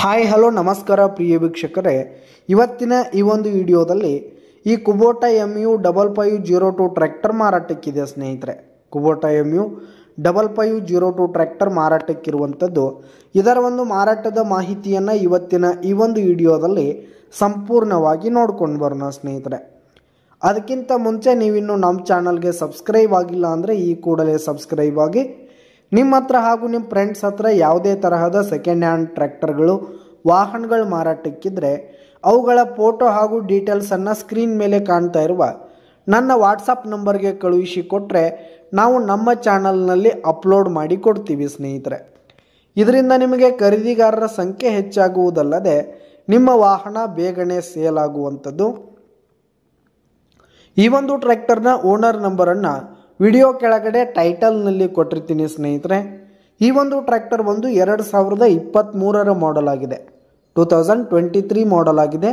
Hi hello ನಮಸ್ಕಾರ ಪ್ರಿಯ ವೀಕ್ಷಕರೇ, ಇವತ್ತಿನ ಈ ಒಂದು ವಿಡಿಯೋದಲ್ಲಿ ಈ ಕುಬೋಟಾ MU5502 ಟ್ರ್ಯಾಕ್ಟರ್ ಮಾರಾಟಕ್ಕಿದೆ ಸ್ನೇಹಿತರೆ. ಕುಬೋಟಾ MU5502 ಟ್ರ್ಯಾಕ್ಟರ್ ಮಾರಾಟಕ್ಕಿರುವಂಥದ್ದು. ಇದರ ಒಂದು ಮಾರಾಟದ ಮಾಹಿತಿಯನ್ನು ಇವತ್ತಿನ ಈ ಒಂದು ವಿಡಿಯೋದಲ್ಲಿ ಸಂಪೂರ್ಣವಾಗಿ ನೋಡ್ಕೊಂಡು ಬರೋಣ ಸ್ನೇಹಿತರೆ. ಅದಕ್ಕಿಂತ ಮುಂಚೆ ನೀವಿನ್ನು ನಮ್ಮ ಚಾನಲ್ಗೆ ಸಬ್ಸ್ಕ್ರೈಬ್ ಆಗಿಲ್ಲ ಅಂದರೆ ಈ ಕೂಡಲೇ ಸಬ್ಸ್ಕ್ರೈಬ್ ಆಗಿ. ನಿಮ್ಮ ಹತ್ರ ಹಾಗೂ ನಿಮ್ಮ ಫ್ರೆಂಡ್ಸ್ ಹತ್ರ ಯಾವುದೇ ತರಹದ ಸೆಕೆಂಡ್ ಹ್ಯಾಂಡ್ ಟ್ರ್ಯಾಕ್ಟರ್ಗಳು ವಾಹನಗಳು ಮಾರಾಟಕ್ಕಿದ್ರೆ ಅವುಗಳ ಫೋಟೋ ಹಾಗೂ ಡೀಟೇಲ್ಸನ್ನು ಸ್ಕ್ರೀನ್ ಮೇಲೆ ಕಾಣ್ತಾ ಇರುವ ನನ್ನ ವಾಟ್ಸಪ್ ನಂಬರ್ಗೆ ಕಳುಹಿಸಿ ಕೊಟ್ಟರೆ ನಾವು ನಮ್ಮ ಚಾನಲ್ನಲ್ಲಿ ಅಪ್ಲೋಡ್ ಮಾಡಿ ಕೊಡ್ತೀವಿ ಸ್ನೇಹಿತರೆ. ಇದರಿಂದ ನಿಮಗೆ ಖರೀದಿಗಾರರ ಸಂಖ್ಯೆ ಹೆಚ್ಚಾಗುವುದಲ್ಲದೆ ನಿಮ್ಮ ವಾಹನ ಬೇಗನೆ ಸೇಲ್ ಆಗುವಂಥದ್ದು. ಈ ಒಂದು ಟ್ರ್ಯಾಕ್ಟರ್ನ ಓನರ್ ನಂಬರನ್ನು ವಿಡಿಯೋ ಕೆಳಗಡೆ ಟೈಟಲ್ನಲ್ಲಿ ಕೊಟ್ಟಿರ್ತೀನಿ ಸ್ನೇಹಿತರೆ. ಈ ಒಂದು ಟ್ರ್ಯಾಕ್ಟರ್ ಒಂದು 2023 ಮಾಡೆಲ್ ಆಗಿದೆ, 2023 ಮಾಡೆಲ್ ಆಗಿದೆ.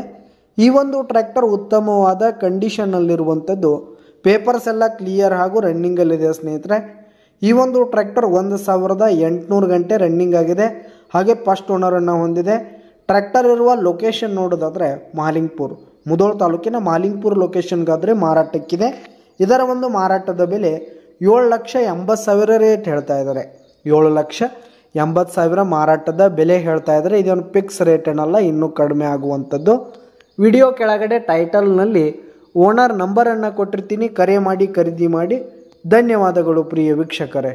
ಈ ಒಂದು ಟ್ರ್ಯಾಕ್ಟರ್ ಉತ್ತಮವಾದ ಕಂಡೀಷನ್ನಲ್ಲಿರುವಂಥದ್ದು. ಪೇಪರ್ಸ್ ಎಲ್ಲ ಕ್ಲಿಯರ್ ಹಾಗೂ ರನ್ನಿಂಗಲ್ಲಿದೆ ಸ್ನೇಹಿತರೆ. ಈ ಒಂದು ಟ್ರ್ಯಾಕ್ಟರ್ 1800 ಗಂಟೆ ರನ್ನಿಂಗ್ ಆಗಿದೆ, ಹಾಗೆ ಫಸ್ಟ್ ಓನರನ್ನು ಹೊಂದಿದೆ. ಟ್ರ್ಯಾಕ್ಟರ್ ಇರುವ ಲೊಕೇಶನ್ ನೋಡೋದಾದರೆ ಮಾಲಿಂಗ್ಪುರ್, ಮುಧೋಳ ತಾಲೂಕಿನ ಮಾಲಿಂಗ್ಪುರ್ ಲೊಕೇಶನ್ಗಾದರೆ ಮಾರಾಟಕ್ಕಿದೆ. ಇದರ ಒಂದು ಮಾರಾಟದ ಬೆಲೆ 7,80,000 ರೇಟ್ ಹೇಳ್ತಾ ಇದ್ದಾರೆ. 7,80,000 ಮಾರಾಟದ ಬೆಲೆ ಹೇಳ್ತಾ ಇದ್ದಾರೆ. ಇದೊಂದು ಫಿಕ್ಸ್ ರೇಟ್ ಏನಲ್ಲ, ಇನ್ನೂ ಕಡಿಮೆ ಆಗುವಂಥದ್ದು. ವಿಡಿಯೋ ಕೆಳಗಡೆ ಟೈಟಲ್ನಲ್ಲಿ ಓನರ್ ನಂಬರನ್ನು ಕೊಟ್ಟಿರ್ತೀನಿ, ಕರೆ ಮಾಡಿ ಖರೀದಿ ಮಾಡಿ. ಧನ್ಯವಾದಗಳು ಪ್ರಿಯ ವೀಕ್ಷಕರೇ.